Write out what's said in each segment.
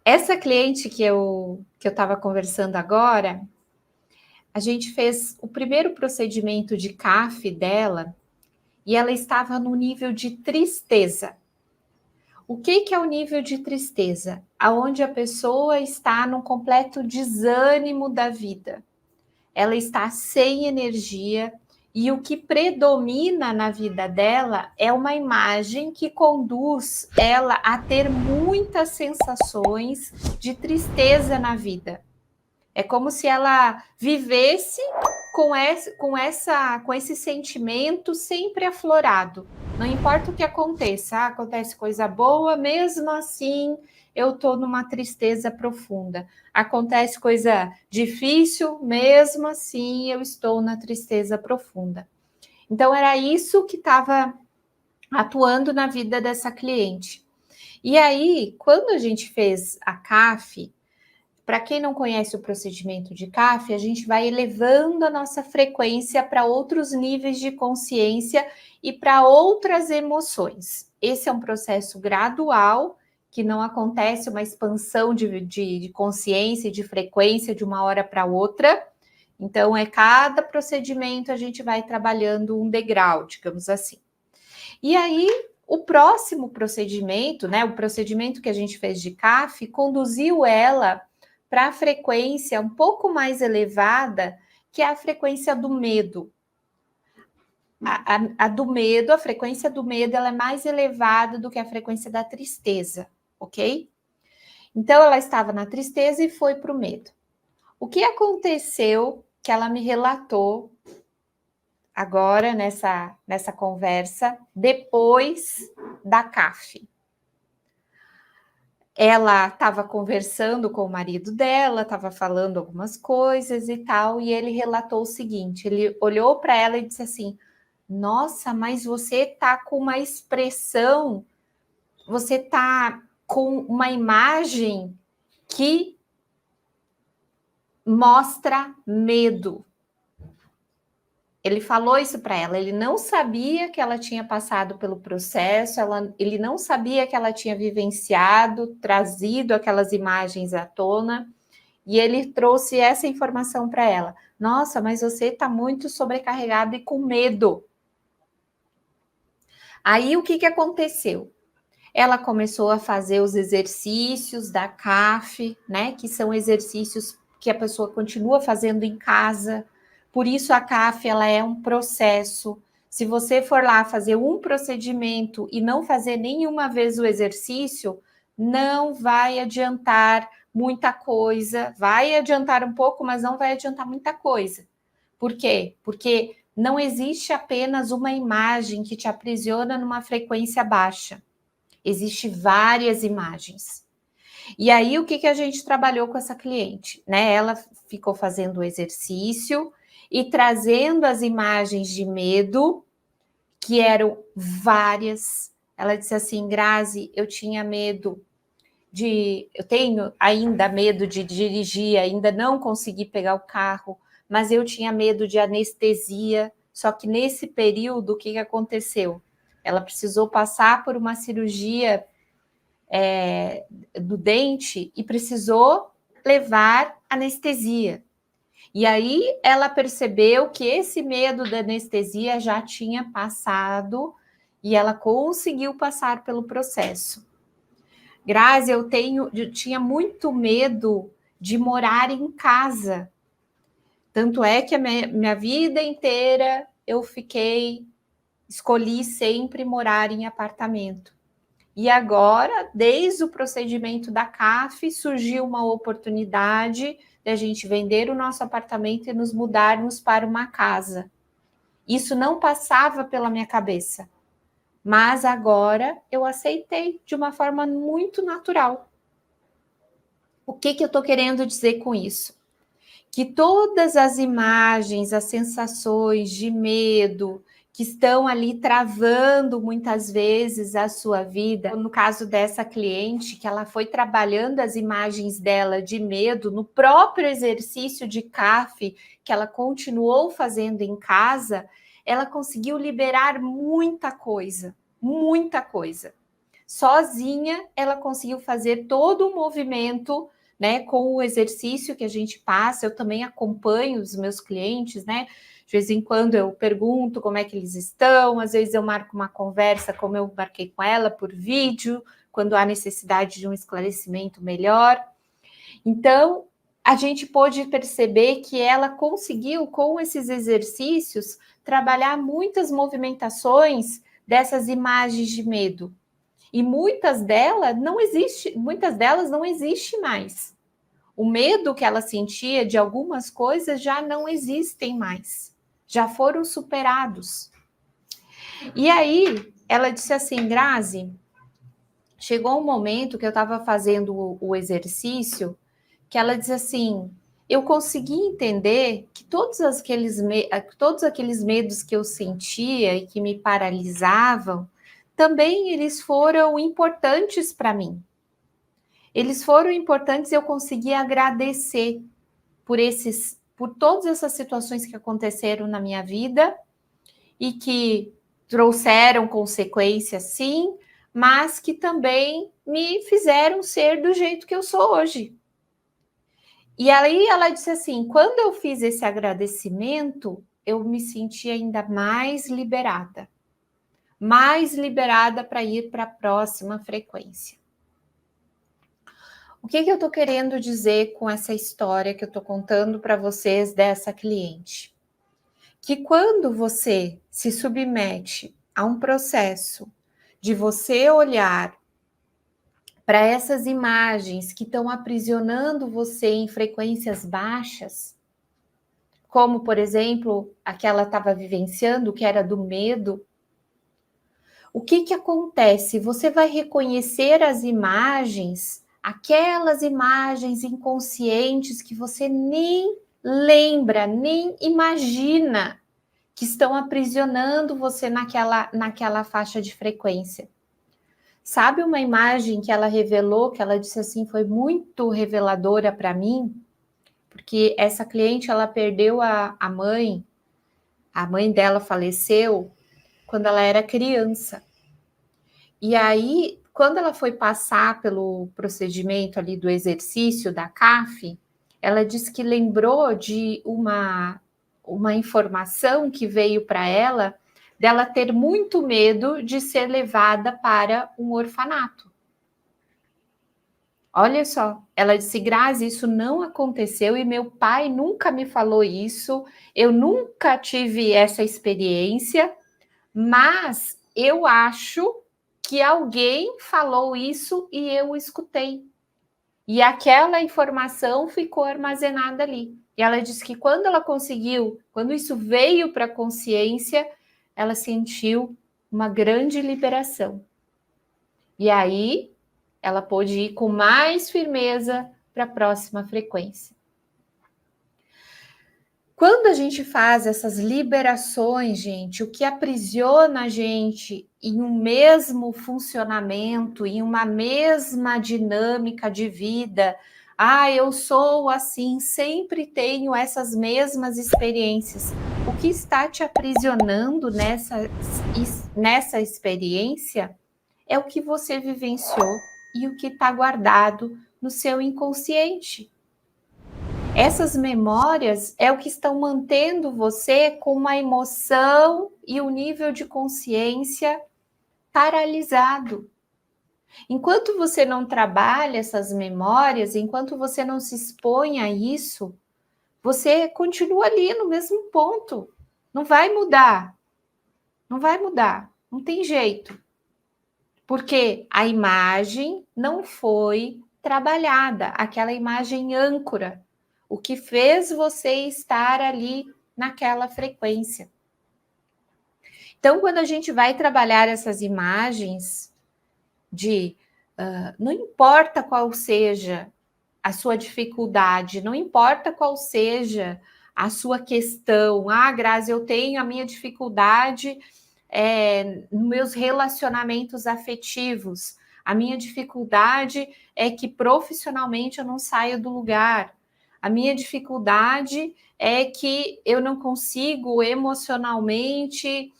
Essa cliente que eu estava conversando agora, a gente fez o primeiro procedimento de CAF dela e ela estava no nível de tristeza. O que é o nível de tristeza? Aonde a pessoa está num completo desânimo da vida. Ela está sem energia e o que predomina na vida dela é uma imagem que conduz ela a ter muitas sensações de tristeza na vida. É como se ela vivesse com esse sentimento sempre aflorado. Não importa o que aconteça, acontece coisa boa, mesmo assim eu estou numa tristeza profunda. Acontece coisa difícil, mesmo assim eu estou na tristeza profunda. Então era isso que estava atuando na vida dessa cliente. E aí, quando a gente fez a CAF, para quem não conhece o procedimento de CAF, a gente vai elevando a nossa frequência para outros níveis de consciência e para outras emoções. Esse é um processo gradual, que não acontece uma expansão de consciência e de frequência de uma hora para outra. Então, cada procedimento a gente vai trabalhando um degrau, digamos assim. E aí, o próximo procedimento, né, o procedimento que a gente fez de CAF, conduziu ela para a frequência um pouco mais elevada, que é a frequência do medo. A do medo, a frequência do medo, ela é mais elevada do que a frequência da tristeza, ok? Então, ela estava na tristeza e foi para o medo. O que aconteceu que ela me relatou agora nessa conversa, depois da CAF? Ela estava conversando com o marido dela, estava falando algumas coisas e tal, e ele relatou o seguinte: ele olhou para ela e disse assim: Nossa, mas você tá com uma expressão, você tá com uma imagem que mostra medo. Ele falou isso para ela, ele não sabia que ela tinha passado pelo processo, ele não sabia que ela tinha vivenciado, trazido aquelas imagens à tona, e ele trouxe essa informação para ela. Nossa, mas você está muito sobrecarregada e com medo. Aí o que aconteceu? Ela começou a fazer os exercícios da CAF, né? Que são exercícios que a pessoa continua fazendo em casa. Por isso a CAF ela é um processo. Se você for lá fazer um procedimento e não fazer nenhuma vez o exercício, não vai adiantar muita coisa. Vai adiantar um pouco, mas não vai adiantar muita coisa. Por quê? Porque não existe apenas uma imagem que te aprisiona numa frequência baixa. Existem várias imagens. E aí, o que a gente trabalhou com essa cliente? Né? Ela ficou fazendo o exercício e trazendo as imagens de medo, que eram várias. Ela disse assim, Grazi, eu tinha medo eu tenho ainda medo de dirigir, ainda não consegui pegar o carro, mas eu tinha medo de anestesia. Só que nesse período, o que aconteceu? Ela precisou passar por uma cirurgia do dente e precisou levar anestesia. E aí ela percebeu que esse medo da anestesia já tinha passado e ela conseguiu passar pelo processo. Grazi, eu tinha muito medo de morar em casa. Tanto é que a minha vida inteira eu escolhi sempre morar em apartamento. E agora, desde o procedimento da CAF, surgiu uma oportunidade de a gente vender o nosso apartamento e nos mudarmos para uma casa. Isso não passava pela minha cabeça, mas agora eu aceitei de uma forma muito natural. O que eu estou querendo dizer com isso? Que todas as imagens, as sensações de medo que estão ali travando muitas vezes a sua vida, no caso dessa cliente, que ela foi trabalhando as imagens dela de medo no próprio exercício de CAF, que ela continuou fazendo em casa, ela conseguiu liberar muita coisa, muita coisa. sozinha, ela conseguiu fazer todo o movimento, né, com o exercício que a gente passa. Eu também acompanho os meus clientes, né? De vez em quando eu pergunto como é que eles estão, às vezes eu marco uma conversa, como eu marquei com ela, por vídeo, quando há necessidade de um esclarecimento melhor. Então, a gente pôde perceber que ela conseguiu, com esses exercícios, trabalhar muitas movimentações dessas imagens de medo. E muitas delas não existem mais. O medo que ela sentia de algumas coisas já não existem mais. Já foram superados. E aí, ela disse assim, Grazi, chegou um momento que eu estava fazendo o exercício, que ela disse assim, eu consegui entender que todos aqueles medos que eu sentia e que me paralisavam, também eles foram importantes para mim. Eles foram importantes e eu consegui agradecer por todas essas situações que aconteceram na minha vida e que trouxeram consequências, sim, mas que também me fizeram ser do jeito que eu sou hoje. E aí ela disse assim, quando eu fiz esse agradecimento, eu me senti ainda mais liberada para ir para a próxima frequência. O que eu estou querendo dizer com essa história que eu estou contando para vocês dessa cliente? Que quando você se submete a um processo de você olhar para essas imagens que estão aprisionando você em frequências baixas, como, por exemplo, a que ela estava vivenciando, que era do medo, o que acontece? Você vai reconhecer as imagens, aquelas imagens inconscientes que você nem lembra, nem imagina que estão aprisionando você naquela faixa de frequência. Sabe uma imagem que ela revelou, que ela disse assim, foi muito reveladora para mim? Porque essa cliente, ela perdeu a mãe dela faleceu quando ela era criança. E aí, quando ela foi passar pelo procedimento ali do exercício da CAF, ela disse que lembrou de uma informação que veio para ela, dela ter muito medo de ser levada para um orfanato. Olha só, ela disse, Grazi, isso não aconteceu e meu pai nunca me falou isso, eu nunca tive essa experiência, mas eu acho que alguém falou isso e eu escutei. E aquela informação ficou armazenada ali. E ela disse que quando ela conseguiu, quando isso veio para a consciência, ela sentiu uma grande liberação. E aí ela pôde ir com mais firmeza para a próxima frequência. Quando a gente faz essas liberações, gente, o que aprisiona a gente em um mesmo funcionamento, em uma mesma dinâmica de vida, eu sou assim, sempre tenho essas mesmas experiências. O que está te aprisionando nessa experiência é o que você vivenciou e o que está guardado no seu inconsciente. Essas memórias é o que estão mantendo você com uma emoção e um nível de consciência paralisado. Enquanto você não trabalha essas memórias, enquanto você não se expõe a isso, você continua ali no mesmo ponto. Não vai mudar. Não vai mudar. Não tem jeito. Porque a imagem não foi trabalhada, aquela imagem âncora. O que fez você estar ali naquela frequência. Então, quando a gente vai trabalhar essas imagens não importa qual seja a sua dificuldade, não importa qual seja a sua questão. Grazi, eu tenho a minha dificuldade nos meus relacionamentos afetivos. A minha dificuldade é que profissionalmente eu não saio do lugar. A minha dificuldade é que eu não consigo emocionalmente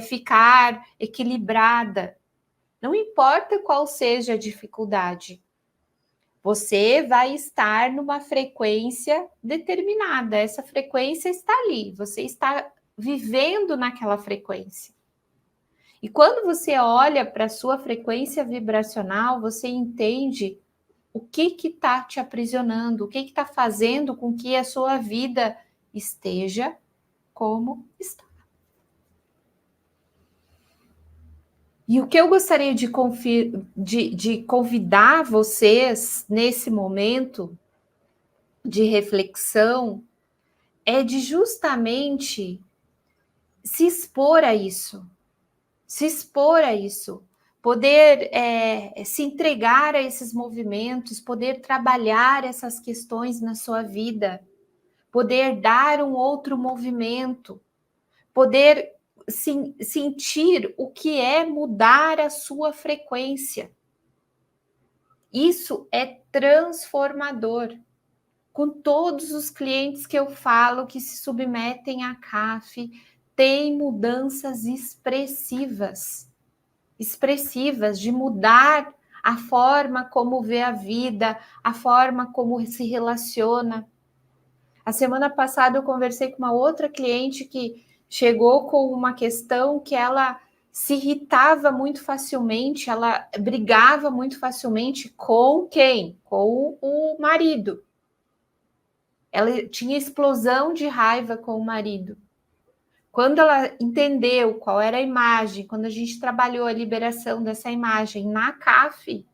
ficar equilibrada. Não importa qual seja a dificuldade, você vai estar numa frequência determinada. Essa frequência está ali, você está vivendo naquela frequência. E quando você olha para a sua frequência vibracional, você entende o que está te aprisionando, o que está fazendo com que a sua vida esteja como está. E o que eu gostaria de convidar vocês nesse momento de reflexão é de justamente se expor a isso, poder se entregar a esses movimentos, poder trabalhar essas questões na sua vida, poder dar um outro movimento, poder sentir o que é mudar a sua frequência. Isso é transformador. Com todos os clientes que eu falo que se submetem à CAF, tem mudanças expressivas de mudar a forma como vê a vida, a forma como se relaciona. A semana passada eu conversei com uma outra cliente que chegou com uma questão que ela se irritava muito facilmente, ela brigava muito facilmente com quem? Com o marido. Ela tinha explosão de raiva com o marido. Quando ela entendeu qual era a imagem, quando a gente trabalhou a liberação dessa imagem na CAF,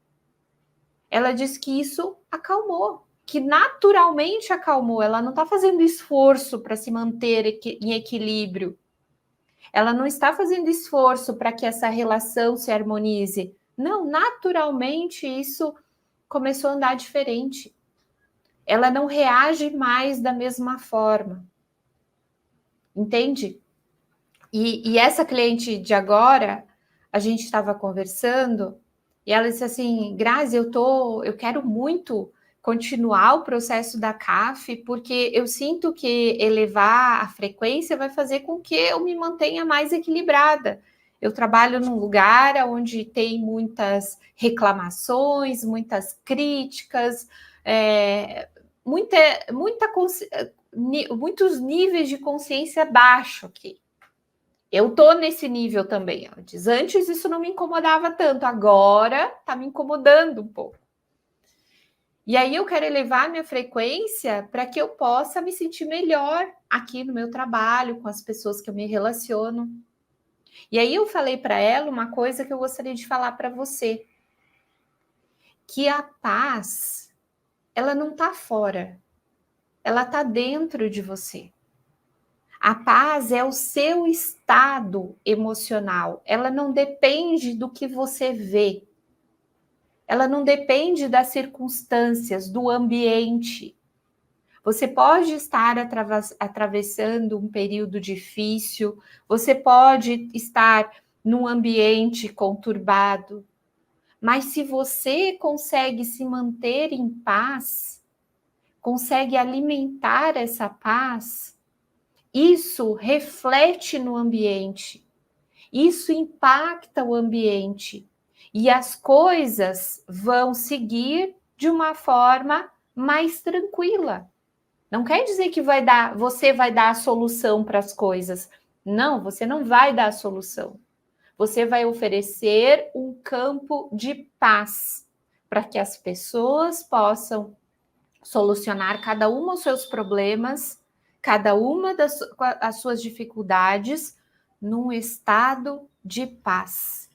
ela disse que isso acalmou, que naturalmente acalmou. Ela não está fazendo esforço para se manter em equilíbrio. Ela não está fazendo esforço para que essa relação se harmonize. Não, naturalmente isso começou a andar diferente. Ela não reage mais da mesma forma. Entende? E essa cliente de agora, a gente estava conversando, e ela disse assim, Grazi, eu quero muito continuar o processo da CAF, porque eu sinto que elevar a frequência vai fazer com que eu me mantenha mais equilibrada. Eu trabalho num lugar onde tem muitas reclamações, muitas críticas, muitos níveis de consciência baixo aqui. Eu tô nesse nível também antes. Antes isso não me incomodava tanto, agora tá me incomodando um pouco. E aí eu quero elevar minha frequência para que eu possa me sentir melhor aqui no meu trabalho, com as pessoas que eu me relaciono. E aí eu falei para ela uma coisa que eu gostaria de falar para você, que a paz, ela não tá fora, ela tá dentro de você. A paz é o seu estado emocional, ela não depende do que você vê, ela não depende das circunstâncias, do ambiente. Você pode estar atravessando um período difícil, você pode estar num ambiente conturbado, mas se você consegue se manter em paz, consegue alimentar essa paz, isso reflete no ambiente, isso impacta o ambiente e as coisas vão seguir de uma forma mais tranquila. Não quer dizer que você vai dar a solução para as coisas. Não, você não vai dar a solução. Você vai oferecer um campo de paz para que as pessoas possam solucionar cada uma os seus problemas, cada uma das suas dificuldades, num estado de paz.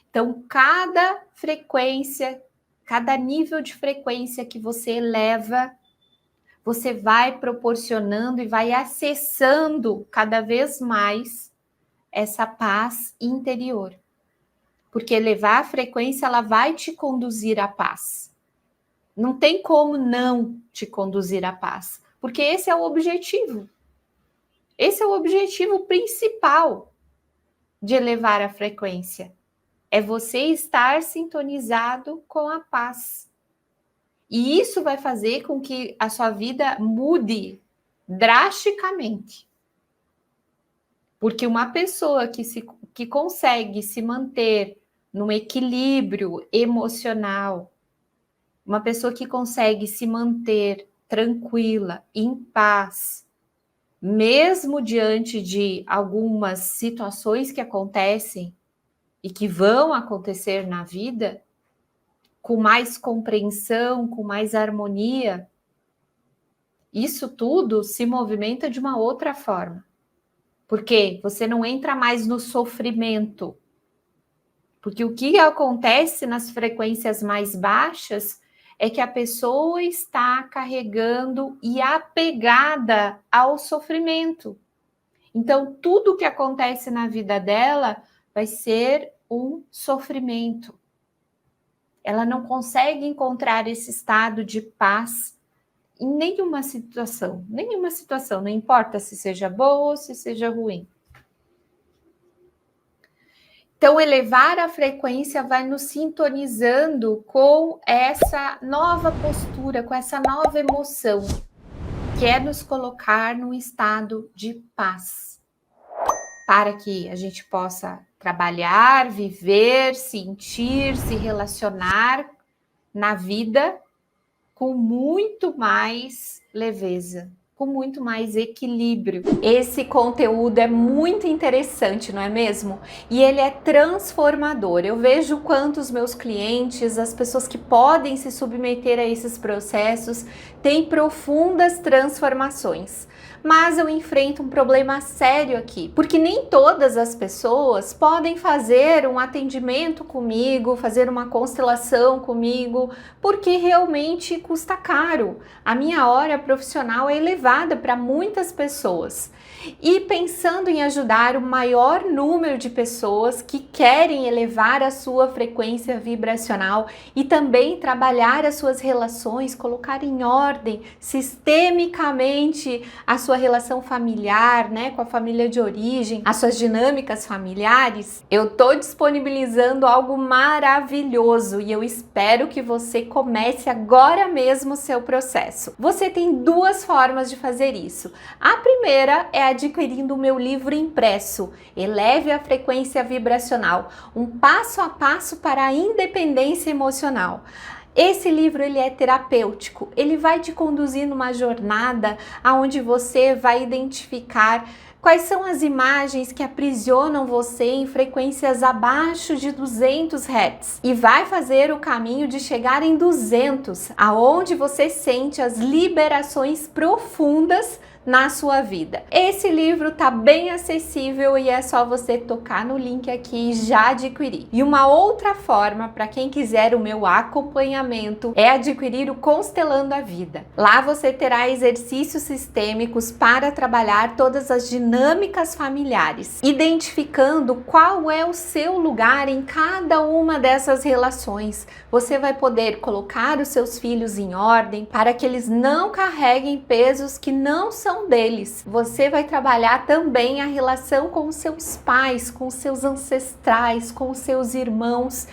Então, cada frequência, cada nível de frequência que você eleva, você vai proporcionando e vai acessando cada vez mais essa paz interior. Porque elevar a frequência, ela vai te conduzir à paz. Não tem como não te conduzir à paz, porque esse é o objetivo. Esse é o objetivo principal de elevar a frequência. É você estar sintonizado com a paz. E isso vai fazer com que a sua vida mude drasticamente. Porque uma pessoa que consegue se manter num equilíbrio emocional, uma pessoa que consegue se manter tranquila, em paz, mesmo diante de algumas situações que acontecem e que vão acontecer na vida, com mais compreensão, com mais harmonia, isso tudo se movimenta de uma outra forma. Porque você não entra mais no sofrimento. Porque o que acontece nas frequências mais baixas é que a pessoa está carregando e apegada ao sofrimento. Então, tudo que acontece na vida dela vai ser um sofrimento. Ela não consegue encontrar esse estado de paz em nenhuma situação, não importa se seja boa ou se seja ruim. Então, elevar a frequência vai nos sintonizando com essa nova postura, com essa nova emoção, que é nos colocar num estado de paz, para que a gente possa trabalhar, viver, sentir, se relacionar na vida com muito mais leveza, com muito mais equilíbrio. Esse conteúdo é muito interessante, não é mesmo? E ele é transformador. Eu vejo quanto os meus clientes, as pessoas que podem se submeter a esses processos, têm profundas transformações. Mas eu enfrento um problema sério aqui, porque nem todas as pessoas podem fazer um atendimento comigo, fazer uma constelação comigo, porque realmente custa caro. A minha hora profissional é elevada para muitas pessoas. E pensando em ajudar o maior número de pessoas que querem elevar a sua frequência vibracional e também trabalhar as suas relações, colocar em ordem sistemicamente a sua relação familiar, né, com a família de origem, as suas dinâmicas familiares, eu estou disponibilizando algo maravilhoso e eu espero que você comece agora mesmo o seu processo. Você tem duas formas de fazer isso. A primeira é adquirindo o meu livro impresso, Eleve a Frequência Vibracional, um passo a passo para a independência emocional. Esse livro ele é terapêutico, ele vai te conduzir numa jornada onde você vai identificar quais são as imagens que aprisionam você em frequências abaixo de 200 Hz e vai fazer o caminho de chegar em 200, aonde você sente as liberações profundas na sua vida. Esse livro tá bem acessível e é só você tocar no link aqui e já adquirir. E uma outra forma para quem quiser o meu acompanhamento é adquirir o Constelando a Vida. Lá você terá exercícios sistêmicos para trabalhar todas as dinâmicas familiares, identificando qual é o seu lugar em cada uma dessas relações. Você vai poder colocar os seus filhos em ordem para que eles não carreguem pesos que não são deles. Você vai trabalhar também a relação com os seus pais, com os seus ancestrais, com os seus irmãos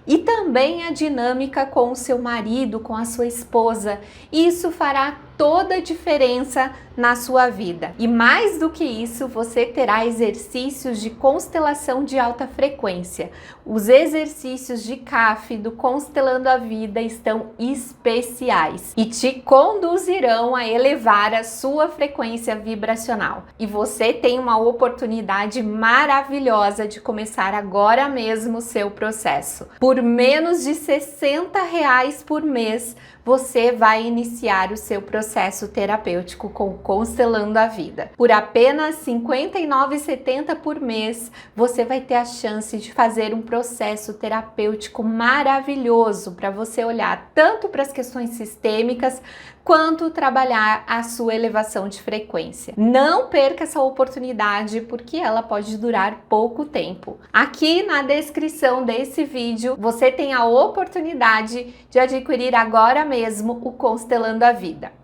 e também a dinâmica com o seu marido, com a sua esposa. Isso fará toda a diferença na sua vida. E mais do que isso, você terá exercícios de constelação de alta frequência. Os exercícios de CAF do Constelando a Vida estão especiais e te conduzirão a elevar a sua frequência vibracional. E você tem uma oportunidade maravilhosa de começar agora mesmo o seu processo. Por menos de R$60 por mês, você vai iniciar o seu processo terapêutico com Constelando a Vida. Por apenas R$ 59,70 por mês, você vai ter a chance de fazer um processo terapêutico maravilhoso para você olhar tanto para as questões sistêmicas quanto trabalhar a sua elevação de frequência. Não perca essa oportunidade porque ela pode durar pouco tempo. Aqui na descrição desse vídeo você tem a oportunidade de adquirir agora mesmo o Constelando a Vida.